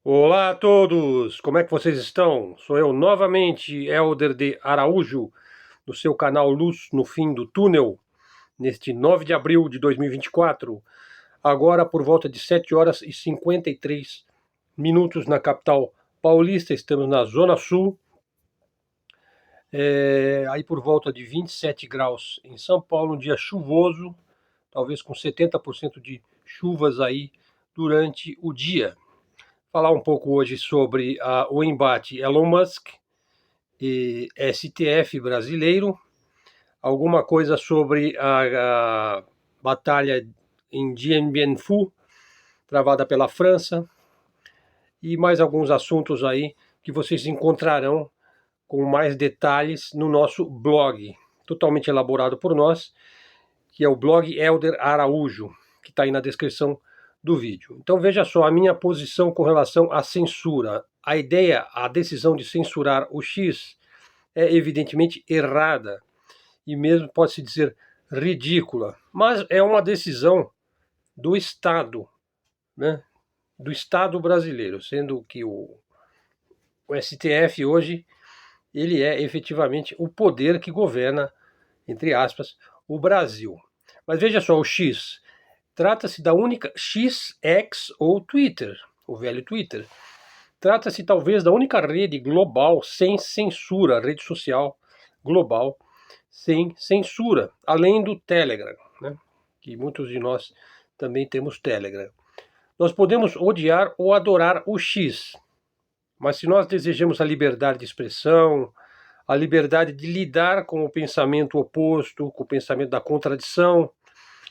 Olá a todos, como é que vocês estão? Sou eu novamente, Helder de Araújo, do seu canal Luz no Fim do Túnel, neste 9 de abril de 2024, agora por volta de 7 horas e 53 minutos na capital paulista, estamos na Zona Sul, aí por volta de 27 graus em São Paulo, um dia chuvoso, talvez com 70% de chuvas aí durante o dia. Falar um pouco hoje sobre o embate Elon Musk e STF brasileiro, alguma coisa sobre a batalha em Dien Bien Phu, travada pela França, e mais alguns assuntos aí que vocês encontrarão com mais detalhes no nosso blog, totalmente elaborado por nós, que é o blog Helder Araújo, que está aí na descrição do vídeo. Então veja só a minha posição com relação à censura. A ideia, a decisão de censurar o X é evidentemente errada e mesmo pode-se dizer ridícula, mas é uma decisão do Estado, né? Do Estado brasileiro, sendo que o STF hoje ele é efetivamente o poder que governa, entre aspas, o Brasil. Mas veja só, o X trata-se da única XX ou Twitter, o velho Twitter. Trata-se talvez da única rede global sem censura, rede social global sem censura, além do Telegram, né? Que muitos de nós também temos Telegram. Nós podemos odiar ou adorar o X, mas se nós desejamos a liberdade de expressão, a liberdade de lidar com o pensamento oposto, com o pensamento da contradição,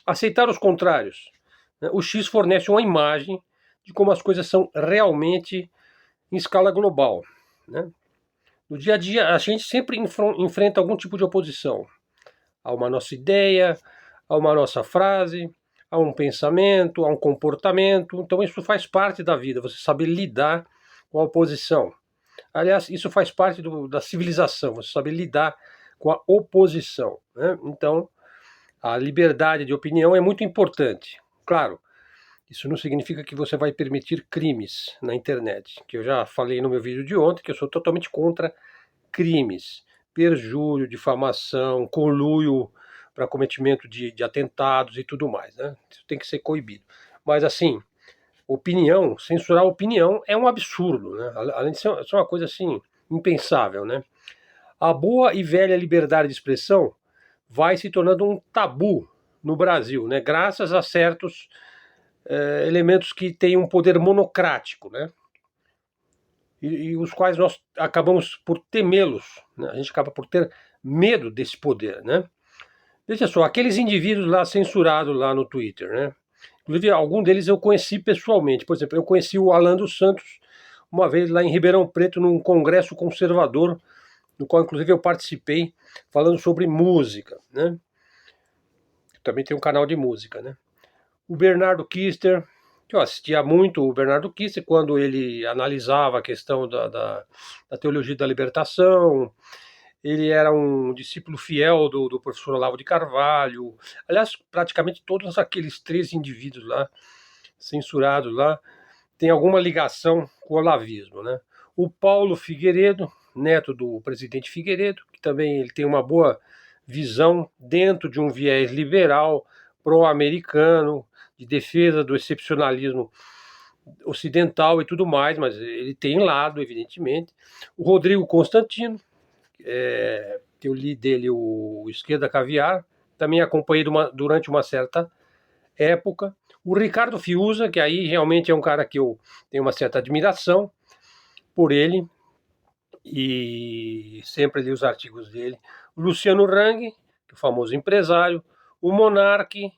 aceitar os contrários, né? O X fornece uma imagem de como as coisas são realmente em escala global, né? No dia a dia, a gente sempre enfrenta algum tipo de oposição a uma nossa ideia, a uma nossa frase, a um pensamento, a um comportamento. Então, isso faz parte da vida, você saber lidar com a oposição. Aliás, isso faz parte da civilização, você saber lidar com a oposição, né? Então, a liberdade de opinião é muito importante. Claro, isso não significa que você vai permitir crimes na internet, que eu já falei no meu vídeo de ontem, que eu sou totalmente contra crimes, perjúrio, difamação, conluio para cometimento de atentados e tudo mais, né? Isso tem que ser coibido. Mas assim, opinião, censurar a opinião é um absurdo, né? Além de ser uma coisa assim impensável, né? A boa e velha liberdade de expressão vai se tornando um tabu no Brasil, né? Graças a certos elementos que têm um poder monocrático, né? E os quais nós acabamos por temê-los, né? A gente acaba por ter medo desse poder, né? Veja só, aqueles indivíduos lá censurados lá no Twitter, né? Inclusive, algum deles eu conheci pessoalmente. Por exemplo, eu conheci o Alan dos Santos uma vez lá em Ribeirão Preto, num congresso conservador, no qual inclusive eu participei, falando sobre música, né? Também tem um canal de música, né? O Bernardo Kister, que eu assistia muito o Bernardo Kister quando ele analisava a questão da teologia da libertação. Ele era um discípulo fiel do professor Olavo de Carvalho. Aliás, praticamente todos aqueles 13 indivíduos lá, censurados lá, têm alguma ligação com o olavismo, né? O Paulo Figueiredo, neto do presidente Figueiredo, que também ele tem uma boa visão dentro de um viés liberal, pró-americano, de defesa do excepcionalismo ocidental e tudo mais, mas ele tem lado, evidentemente. O Rodrigo Constantino, que eu li dele o Esquerda Caviar, também acompanhei durante uma certa época. O Ricardo Fiuza, que aí realmente é um cara que eu tenho uma certa admiração por ele, e sempre li os artigos dele. O Luciano Hang, o famoso empresário. O Monark,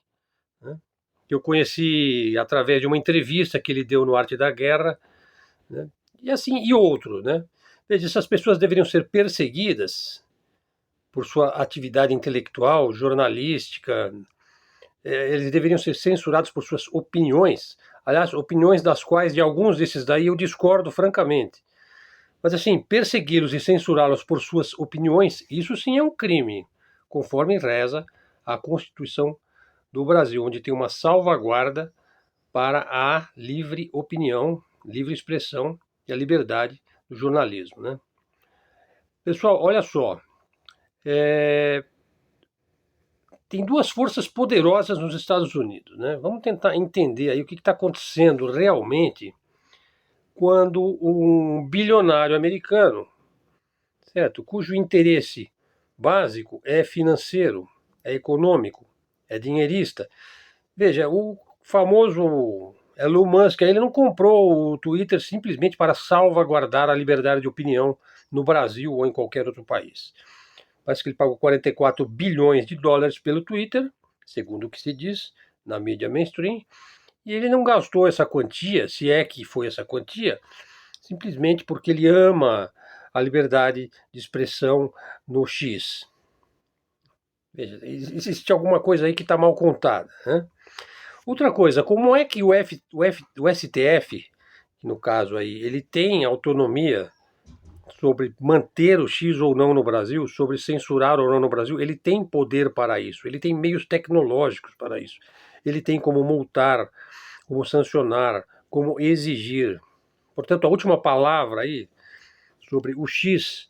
né, que eu conheci através de uma entrevista que ele deu no Arte da Guerra, né, e assim, e outros, né? Veja, essas pessoas deveriam ser perseguidas por sua atividade intelectual, jornalística. Eles deveriam ser censurados por suas opiniões. Aliás, opiniões das quais de alguns desses daí eu discordo francamente. Mas assim, persegui-los e censurá-los por suas opiniões, isso sim é um crime, conforme reza a Constituição do Brasil, onde tem uma salvaguarda para a livre opinião livre expressão e a liberdade do jornalismo, né? Pessoal, olha só, tem duas forças poderosas nos Estados Unidos, né? Vamos tentar entender aí o que está acontecendo realmente quando um bilionário americano, certo, cujo interesse básico é financeiro, é econômico, é dinheirista. Veja, o famoso Elon Musk, ele não comprou o Twitter simplesmente para salvaguardar a liberdade de opinião no Brasil ou em qualquer outro país. Parece que ele pagou 44 bilhões de dólares pelo Twitter, segundo o que se diz na mídia mainstream, e ele não gastou essa quantia, se é que foi essa quantia, simplesmente porque ele ama a liberdade de expressão no X. Veja, existe alguma coisa aí que está mal contada, né? Outra coisa, como é que o STF, no caso aí, ele tem autonomia sobre manter o X ou não no Brasil, sobre censurar ou não no Brasil? Ele tem poder para isso, ele tem meios tecnológicos para isso. Ele tem como multar, como sancionar, como exigir. Portanto, a última palavra aí sobre o X,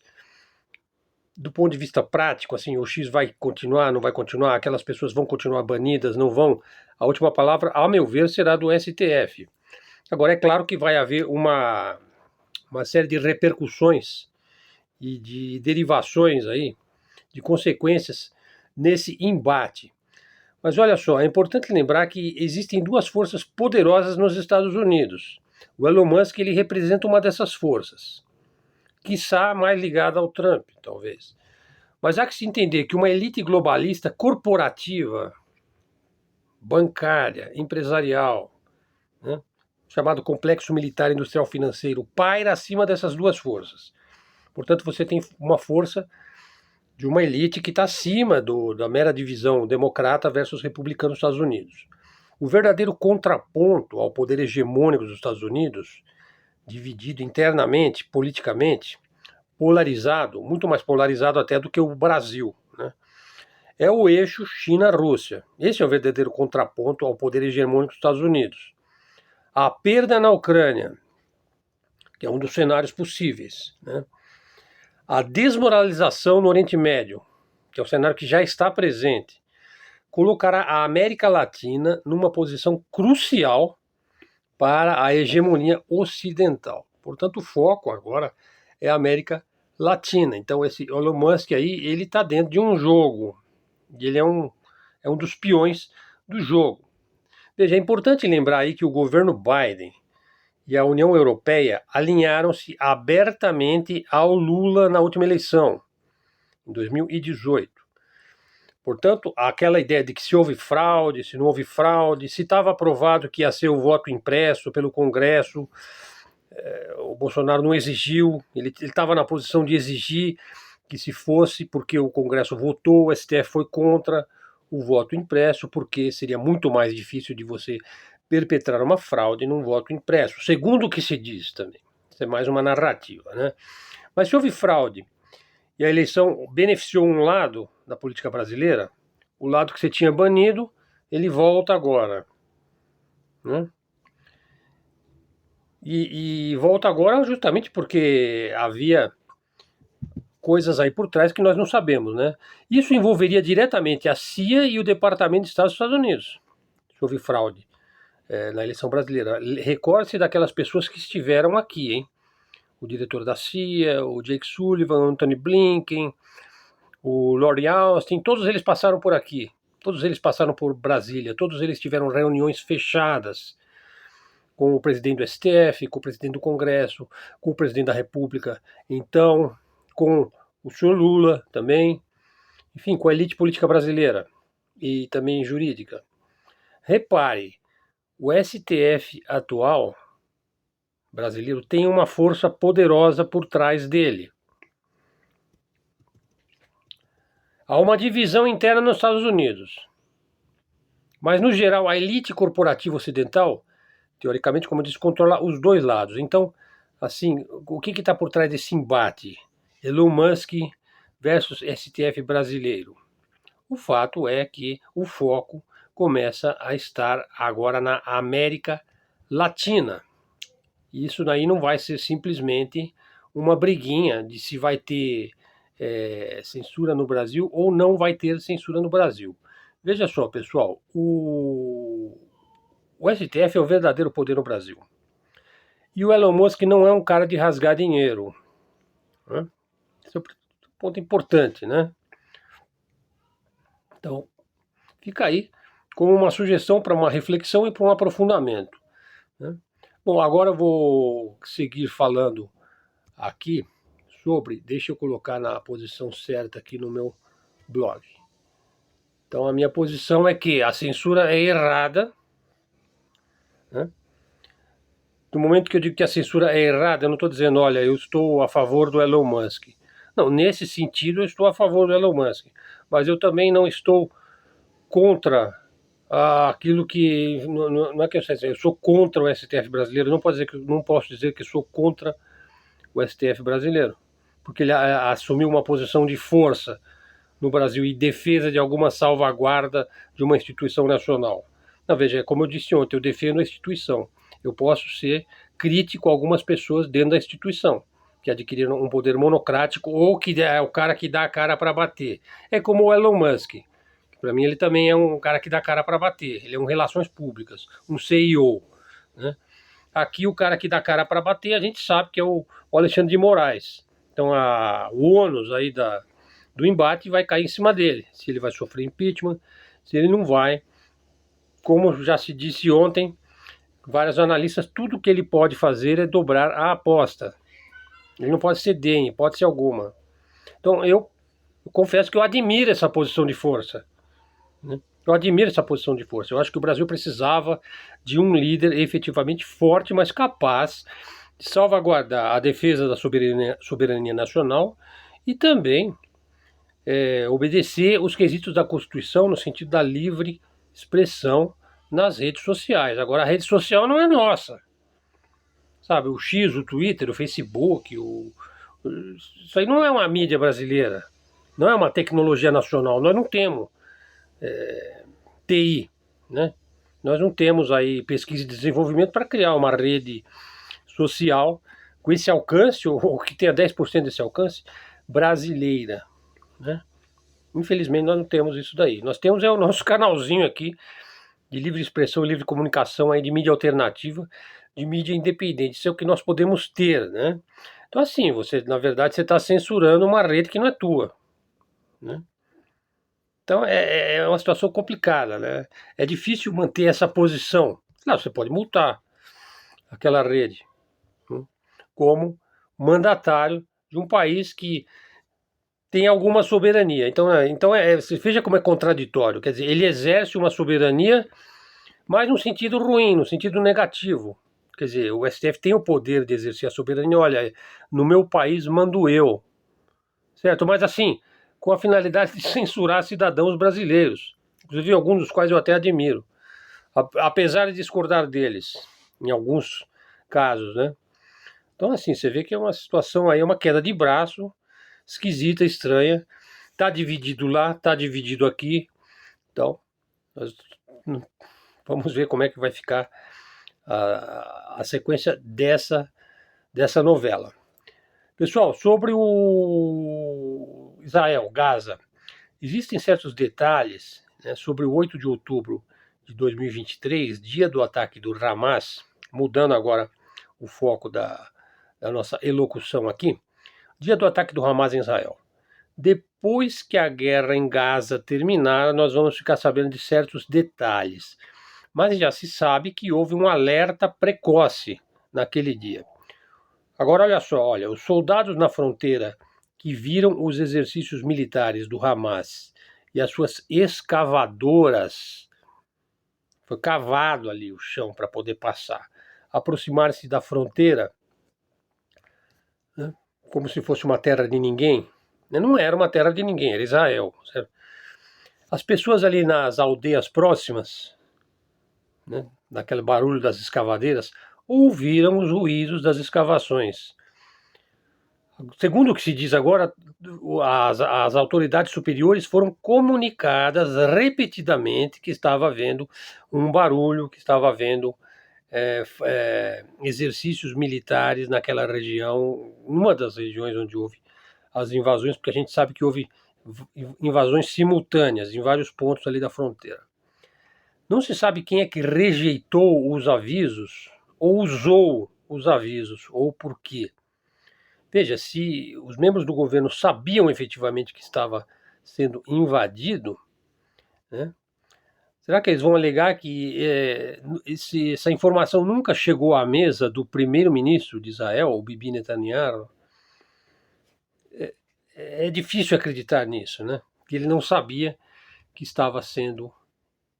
do ponto de vista prático, assim, o X vai continuar, não vai continuar, aquelas pessoas vão continuar banidas, não vão. A última palavra, a meu ver, será do STF. Agora, é claro que vai haver uma série de repercussões e de derivações aí, de consequências nesse embate. Mas olha só, é importante lembrar que existem duas forças poderosas nos Estados Unidos. O Elon Musk, ele representa uma dessas forças, quiçá mais ligada ao Trump, talvez. Mas há que se entender que uma elite globalista corporativa, bancária, empresarial, né, chamado complexo militar industrial financeiro, paira acima dessas duas forças. Portanto, você tem uma força de uma elite que está acima da mera divisão democrata versus republicano dos Estados Unidos. O verdadeiro contraponto ao poder hegemônico dos Estados Unidos, dividido internamente, politicamente, polarizado, muito mais polarizado até do que o Brasil, né, é o eixo China-Rússia. Esse é o verdadeiro contraponto ao poder hegemônico dos Estados Unidos. A perda na Ucrânia, que é um dos cenários possíveis, né, a desmoralização no Oriente Médio, que é o cenário que já está presente, colocará a América Latina numa posição crucial para a hegemonia ocidental. Portanto, o foco agora é a América Latina. Então, esse Elon Musk aí, ele está dentro de um jogo. E ele é um dos peões do jogo. Veja, é importante lembrar aí que o governo Biden e a União Europeia alinharam-se abertamente ao Lula na última eleição, em 2018. Portanto, aquela ideia de que se houve fraude, se não houve fraude, se estava aprovado que ia ser o voto impresso pelo Congresso, o Bolsonaro não exigiu, ele estava na posição de exigir que se fosse, porque o Congresso votou, o STF foi contra o voto impresso, porque seria muito mais difícil de você perpetrar uma fraude num voto impresso, segundo o que se diz também. Isso é mais uma narrativa, né? Mas se houve fraude e a eleição beneficiou um lado da política brasileira, o lado que você tinha banido, ele volta agora, né? E volta agora justamente porque havia coisas aí por trás que nós não sabemos, né? Isso envolveria diretamente a CIA e o Departamento de Estado dos Estados Unidos, se houve fraude na eleição brasileira. Recorde-se daquelas pessoas que estiveram aqui, hein? O diretor da CIA, o Jake Sullivan, o Anthony Blinken, o Lord Austin, todos eles passaram por aqui. Todos eles passaram por Brasília, todos eles tiveram reuniões fechadas com o presidente do STF, com o presidente do Congresso, com o presidente da República, então, com o senhor Lula também, enfim, com a elite política brasileira e também jurídica. Repare, o STF atual brasileiro tem uma força poderosa por trás dele. Há uma divisão interna nos Estados Unidos. Mas, no geral, a elite corporativa ocidental, teoricamente, como eu disse, controla os dois lados. Então, assim, o que está por trás desse embate? Elon Musk versus STF brasileiro. O fato é que o foco começa a estar agora na América Latina. E isso daí não vai ser simplesmente uma briguinha de se vai ter censura no Brasil ou não vai ter censura no Brasil. Veja só, pessoal, o STF é o verdadeiro poder no Brasil. E o Elon Musk não é um cara de rasgar dinheiro, né? Esse é um ponto importante, né? Então, fica aí como uma sugestão para uma reflexão e para um aprofundamento, né? Bom, agora eu vou seguir falando aqui sobre, deixa eu colocar na posição certa aqui no meu blog. Então a minha posição é que a censura é errada, né? No momento que eu digo que a censura é errada, eu não estou dizendo, olha, eu estou a favor do Elon Musk. Não, nesse sentido eu estou a favor do Elon Musk. Mas eu também não estou contra aquilo que... Não é que eu sou contra o STF brasileiro. Não posso dizer que sou contra o STF brasileiro. Porque ele assumiu uma posição de força no Brasil e defesa de alguma salvaguarda de uma instituição nacional. Não, veja, como eu disse ontem, eu defendo a instituição. Eu posso ser crítico a algumas pessoas dentro da instituição, que adquiriram um poder monocrático ou que é o cara que dá a cara para bater. É como o Elon Musk. Para mim ele também é um cara que dá a cara para bater. Ele é um relações públicas, um CEO, né? Aqui o cara que dá a cara para bater, a gente sabe que é o Alexandre de Moraes. Então o ônus aí do embate vai cair em cima dele. Se ele vai sofrer impeachment, se ele não vai. Como já se disse ontem, vários analistas, tudo que ele pode fazer é dobrar a aposta. Ele não pode ceder em hipótese alguma. Então eu confesso que eu admiro essa posição de força, né? Eu admiro essa posição de força. Eu acho que o Brasil precisava de um líder efetivamente forte, mas capaz de salvaguardar a defesa da soberania nacional e também obedecer os quesitos da Constituição no sentido da livre expressão nas redes sociais. Agora, a rede social não é nossa. Sabe, o X, o Twitter, o Facebook, isso aí não é uma mídia brasileira. Não é uma tecnologia nacional. Nós não temos TI, né? Nós não temos aí pesquisa e desenvolvimento para criar uma rede social com esse alcance, ou que tenha 10% desse alcance, brasileira, né? Infelizmente nós não temos isso daí. Nós temos o nosso canalzinho aqui de livre expressão, livre comunicação, aí de mídia alternativa, de mídia independente. Isso é o que nós podemos ter, né? Então assim, na verdade, você está censurando uma rede que não é tua, né? Então é uma situação complicada, né? É difícil manter essa posição. Claro, você pode multar aquela rede, né, como mandatário de um país que tem alguma soberania. Então você veja como é contraditório. Quer dizer, ele exerce uma soberania, mas no sentido ruim, no sentido negativo. Quer dizer, o STF tem o poder de exercer a soberania. Olha, no meu país mando eu, certo? Mas assim, com a finalidade de censurar cidadãos brasileiros, inclusive alguns dos quais eu até admiro, apesar de discordar deles, em alguns casos, né? Então assim, você vê que é uma situação aí, uma queda de braço, esquisita, estranha, tá dividido lá, tá dividido aqui, então nós vamos ver como é que vai ficar a sequência dessa novela. Pessoal, sobre o Israel, Gaza, existem certos detalhes, né, sobre o 8 de outubro de 2023, dia do ataque do Hamas, mudando agora o foco da nossa elocução aqui, dia do ataque do Hamas em Israel. Depois que a guerra em Gaza terminar, nós vamos ficar sabendo de certos detalhes. Mas já se sabe que houve um alerta precoce naquele dia. Agora olha só, os soldados na fronteira que viram os exercícios militares do Hamas e as suas escavadoras, foi cavado ali o chão para poder passar, aproximar-se da fronteira, né, como se fosse uma terra de ninguém. Não era uma terra de ninguém, era Israel, certo? As pessoas ali nas aldeias próximas, né, daquele barulho das escavadeiras, ouviram os ruídos das escavações. Segundo o que se diz agora, as autoridades superiores foram comunicadas repetidamente que estava havendo um barulho, que estava havendo exercícios militares naquela região, numa das regiões onde houve as invasões, porque a gente sabe que houve invasões simultâneas em vários pontos ali da fronteira. Não se sabe quem é que rejeitou os avisos ou usou os avisos, ou por quê. Veja, se os membros do governo sabiam efetivamente que estava sendo invadido, né, será que eles vão alegar que essa informação nunca chegou à mesa do primeiro-ministro de Israel, o Bibi Netanyahu? É difícil acreditar nisso, né? Que ele não sabia que estava sendo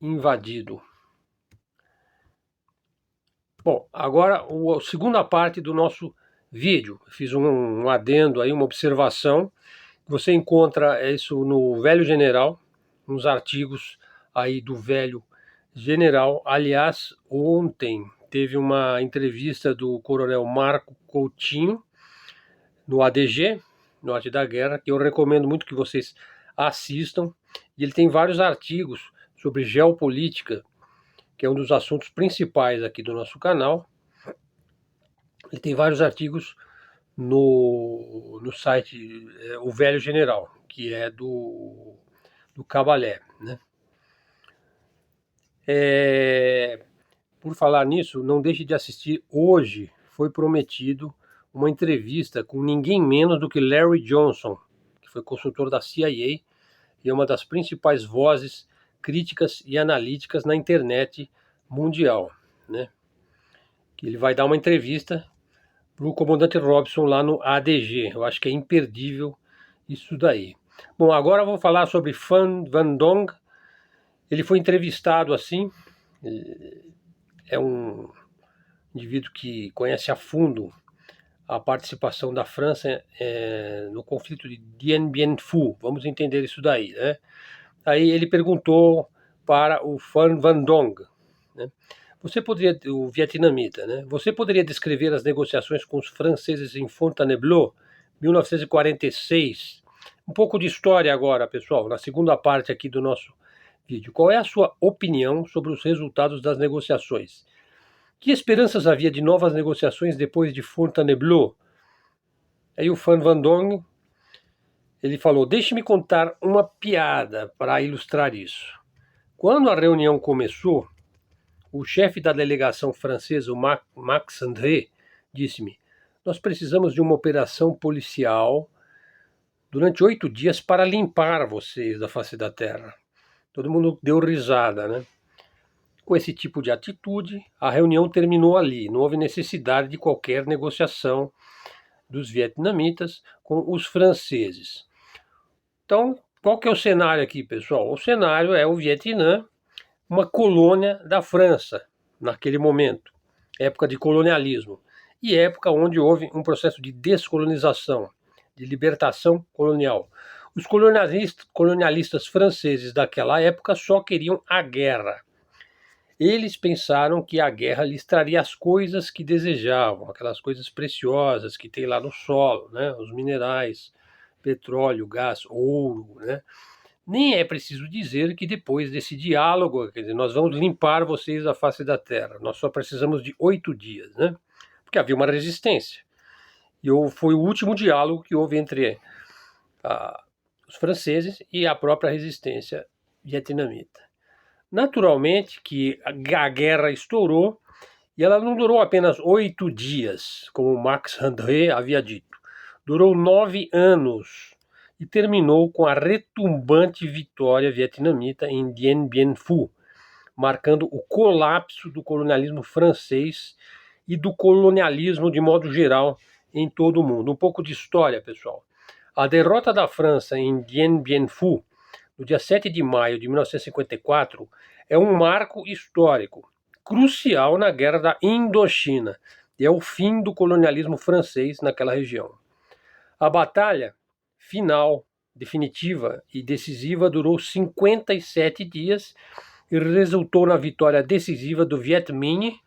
invadido. Bom, agora a segunda parte do nosso vídeo. Fiz um adendo aí, uma observação. Você encontra isso no Velho General, nos artigos aí do Velho General. Aliás, ontem teve uma entrevista do Coronel Marco Coutinho no ADG, no Arte da Guerra, que eu recomendo muito que vocês assistam. E ele tem vários artigos sobre geopolítica, que é um dos assuntos principais aqui do nosso canal. Ele tem vários artigos no site O Velho General, que é do Cabalé, né? Por falar nisso, não deixe de assistir hoje. Foi prometido uma entrevista com ninguém menos do que Larry Johnson, que foi consultor da CIA e é uma das principais vozes críticas e analíticas na internet mundial, né? Que ele vai dar uma entrevista para o comandante Robson lá no ADG. Eu acho que é imperdível isso daí. Bom, agora eu vou falar sobre Pham Van Dong. Ele foi entrevistado assim, é um indivíduo que conhece a fundo a participação da França no conflito de Dien Bien Phu. Vamos entender isso daí, né? Aí ele perguntou para o Pham Van Dong, né? O vietnamita, né? Você poderia descrever as negociações com os franceses em Fontainebleau, 1946? Um pouco de história agora, pessoal, na segunda parte aqui do nosso vídeo. Qual é a sua opinião sobre os resultados das negociações? Que esperanças havia de novas negociações depois de Fontainebleau? Aí o Pham Van Dong, ele falou: deixe-me contar uma piada para ilustrar isso. Quando a reunião começou, o chefe da delegação francesa, o Max André, disse-me: nós precisamos de uma operação policial durante 8 dias para limpar vocês da face da terra. Todo mundo deu risada, né? Com esse tipo de atitude, a reunião terminou ali. Não houve necessidade de qualquer negociação dos vietnamitas com os franceses. Então, qual que é o cenário aqui, pessoal? O cenário é o Vietnã, uma colônia da França, naquele momento, época de colonialismo, e época onde houve um processo de descolonização, de libertação colonial. Os colonialistas franceses daquela época só queriam a guerra. Eles pensaram que a guerra lhes traria as coisas que desejavam, aquelas coisas preciosas que tem lá no solo, né? Os minerais, petróleo, gás, ouro, né? Nem é preciso dizer que depois desse diálogo, quer dizer, nós vamos limpar vocês da face da terra. Nós só precisamos de 8 dias, né? Porque havia uma resistência. E foi o último diálogo que houve entre os franceses e a própria resistência vietnamita. Naturalmente que a guerra estourou e ela não durou apenas 8 dias, como Max André havia dito. Durou 9 anos e terminou com a retumbante vitória vietnamita em Dien Bien Phu, marcando o colapso do colonialismo francês e do colonialismo de modo geral em todo o mundo. Um pouco de história, pessoal. A derrota da França em Dien Bien Phu, no dia 7 de maio de 1954, é um marco histórico, crucial na Guerra da Indochina, e é o fim do colonialismo francês naquela região. A batalha final, definitiva e decisiva durou 57 dias e resultou na vitória decisiva do Viet Minh,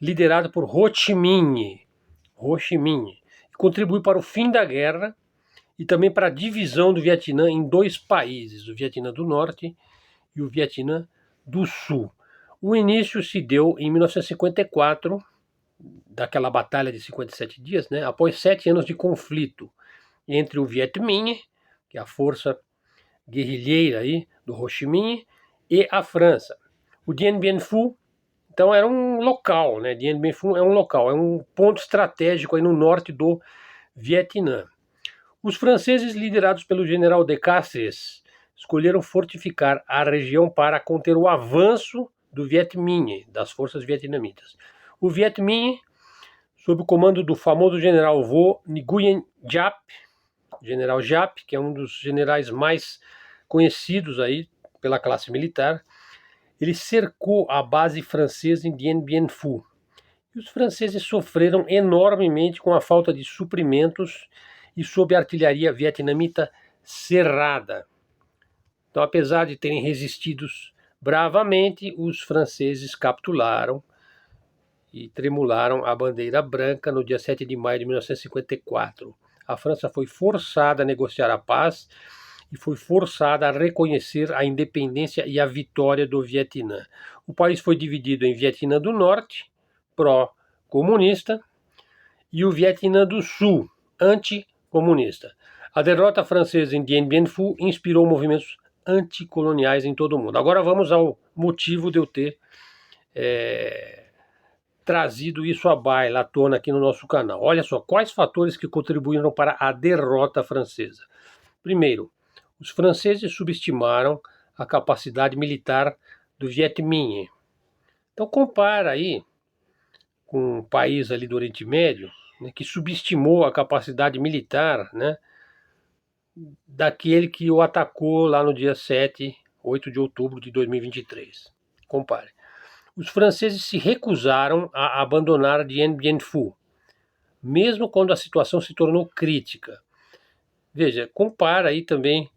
liderado por Ho Chi Minh, e contribuiu para o fim da guerra e também para a divisão do Vietnã em 2 países, o Vietnã do Norte e o Vietnã do Sul. O início se deu em 1954, daquela batalha de 57 dias, né, após 7 anos de conflito entre o Viet Minh, que é a força guerrilheira aí do Ho Chi Minh, e a França. O Dien Bien Phu, então, era um local, né? Dien Bien Phu é um local, é um ponto estratégico aí no norte do Vietnã. Os franceses, liderados pelo general de Castres, escolheram fortificar a região para conter o avanço do Viet Minh, das forças vietnamitas. O Viet Minh, sob o comando do famoso general Vo Nguyen Giap, general Giap, que é um dos generais mais conhecidos aí pela classe militar, ele cercou a base francesa em Dien Bien Phu. E os franceses sofreram enormemente com a falta de suprimentos e sob a artilharia vietnamita cerrada. Então, apesar de terem resistido bravamente, os franceses capitularam e tremularam a bandeira branca no dia 7 de maio de 1954. A França foi forçada a negociar a paz e foi forçada a reconhecer a independência e a vitória do Vietnã. O país foi dividido em Vietnã do Norte, pró-comunista, e o Vietnã do Sul, anticomunista. A derrota francesa em Dien Bien Phu inspirou movimentos anticoloniais em todo o mundo. Agora vamos ao motivo de eu ter trazido isso à baila, à tona aqui no nosso canal. Olha só, quais fatores que contribuíram para a derrota francesa? Primeiro, os franceses subestimaram a capacidade militar do Viet Minh. Então compara aí com um país ali do Oriente Médio, né, que subestimou a capacidade militar, né, daquele que o atacou lá no dia 8 de outubro de 2023. Compare. Os franceses se recusaram a abandonar Dien Bien Phu, mesmo quando a situação se tornou crítica. Veja, compara aí também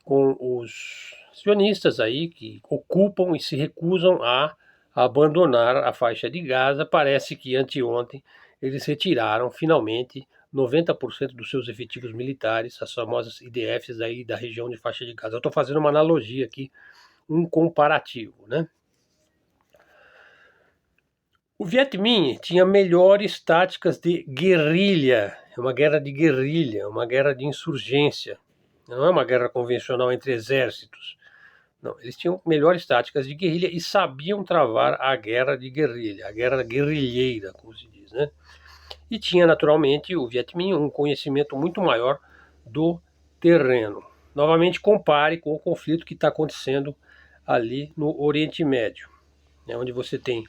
com os sionistas aí que ocupam e se recusam a abandonar a faixa de Gaza. Parece que anteontem eles retiraram finalmente 90% dos seus efetivos militares, as famosas IDFs aí da região de faixa de Gaza. Eu estou fazendo uma analogia aqui, um comparativo, né? O Viet Minh tinha melhores táticas de guerrilha, é uma guerra de guerrilha, uma guerra de insurgência. Não é uma guerra convencional entre exércitos. Não, eles tinham melhores táticas de guerrilha e sabiam travar a guerra de guerrilha, a guerra guerrilheira, como se diz, né? E tinha, naturalmente, o Viet Minh um conhecimento muito maior do terreno. Novamente, compare com o conflito que está acontecendo ali no Oriente Médio, né, onde você tem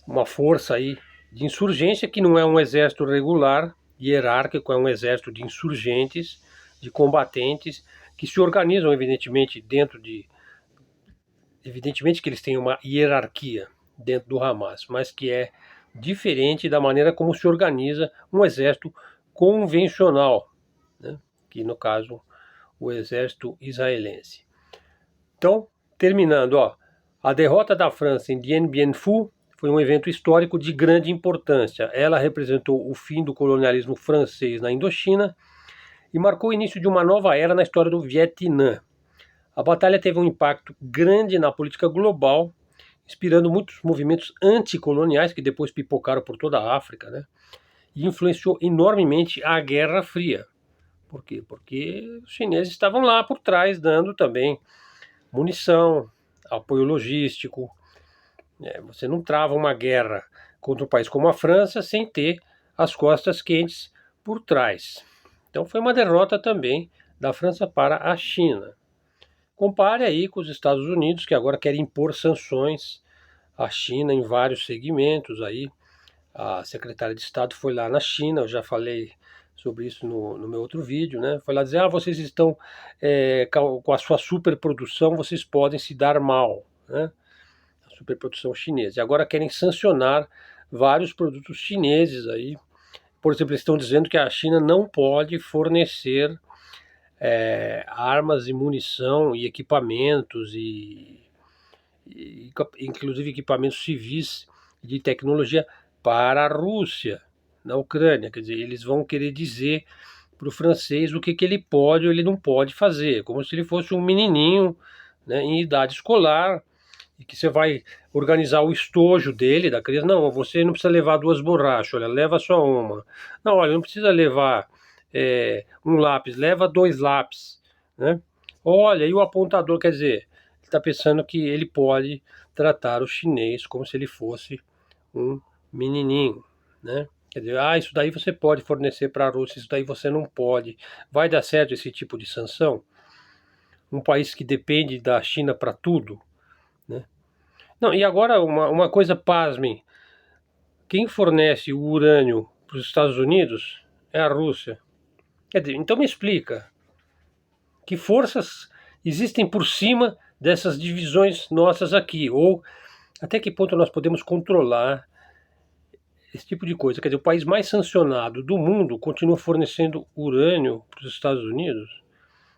uma força aí de insurgência que não é um exército regular, hierárquico, é um exército de insurgentes, de combatentes, que se organizam, evidentemente, evidentemente que eles têm uma hierarquia dentro do Hamas, mas que é diferente da maneira como se organiza um exército convencional, né? Que no caso o exército israelense. Então, terminando, a derrota da França em Dien Bien Phu foi um evento histórico de grande importância. Ela representou o fim do colonialismo francês na Indochina e marcou o início de uma nova era na história do Vietnã. A batalha teve um impacto grande na política global, inspirando muitos movimentos anticoloniais que depois pipocaram por toda a África, né? E influenciou enormemente a Guerra Fria. Por quê? Porque os chineses estavam lá por trás, dando também munição, apoio logístico. Você não trava uma guerra contra um país como a França sem ter as costas quentes por trás. Então foi uma derrota também da França para a China. Compare aí com os Estados Unidos, que agora querem impor sanções à China em vários segmentos. Aí a secretária de Estado foi lá na China, eu já falei sobre isso no meu outro vídeo, né? Foi lá dizer, vocês estão com a sua superprodução, vocês podem se dar mal, né? A superprodução chinesa. E agora querem sancionar vários produtos chineses aí. Por exemplo, eles estão dizendo que a China não pode fornecer armas e munição e equipamentos e inclusive equipamentos civis de tecnologia para a Rússia, na Ucrânia. Quer dizer, eles vão querer dizer para o francês o que ele pode ou ele não pode fazer, como se ele fosse um menininho, né, em idade escolar, e que você vai organizar o estojo dele, da criança. Não, você não precisa levar 2 borrachas, olha, leva só uma. Não, olha, não precisa levar um lápis, leva 2 lápis, né? Olha, e o apontador, quer dizer, ele está pensando que ele pode tratar o chinês como se ele fosse um menininho, né? Quer dizer, isso daí você pode fornecer para a Rússia, isso daí você não pode. Vai dar certo esse tipo de sanção? Um país que depende da China para tudo, né? Não, e agora uma coisa, pasmem, quem fornece o urânio para os Estados Unidos é a Rússia. Quer dizer, então me explica, que forças existem por cima dessas divisões nossas aqui? Ou até que ponto nós podemos controlar esse tipo de coisa? Quer dizer, o país mais sancionado do mundo continua fornecendo urânio para os Estados Unidos?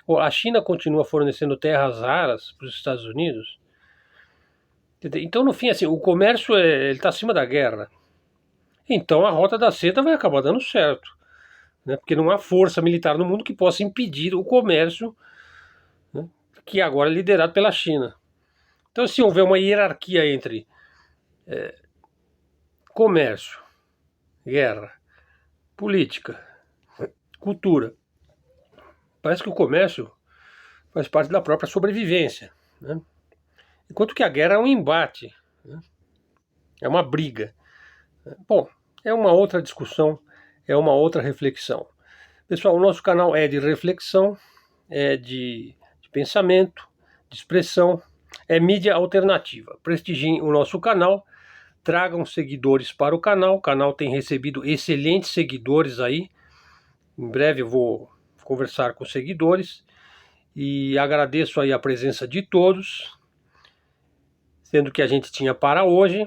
Ou a China continua fornecendo terras raras para os Estados Unidos? Então, no fim, assim, o comércio ele está acima da guerra. Então a Rota da Seda vai acabar dando certo, né? Porque não há força militar no mundo que possa impedir o comércio, né? Que agora é liderado pela China. Então, se houver uma hierarquia entre comércio, guerra, política, cultura, parece que o comércio faz parte da própria sobrevivência, né? Enquanto que a guerra é um embate, né? É uma briga. Bom, é uma outra discussão, é uma outra reflexão. Pessoal, o nosso canal é de reflexão, é de pensamento, de expressão, é mídia alternativa. Prestigiem o nosso canal, tragam seguidores para o canal tem recebido excelentes seguidores aí. Em breve eu vou conversar com os seguidores e agradeço aí a presença de todos, sendo que a gente tinha para hoje.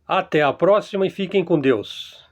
Até a próxima e fiquem com Deus.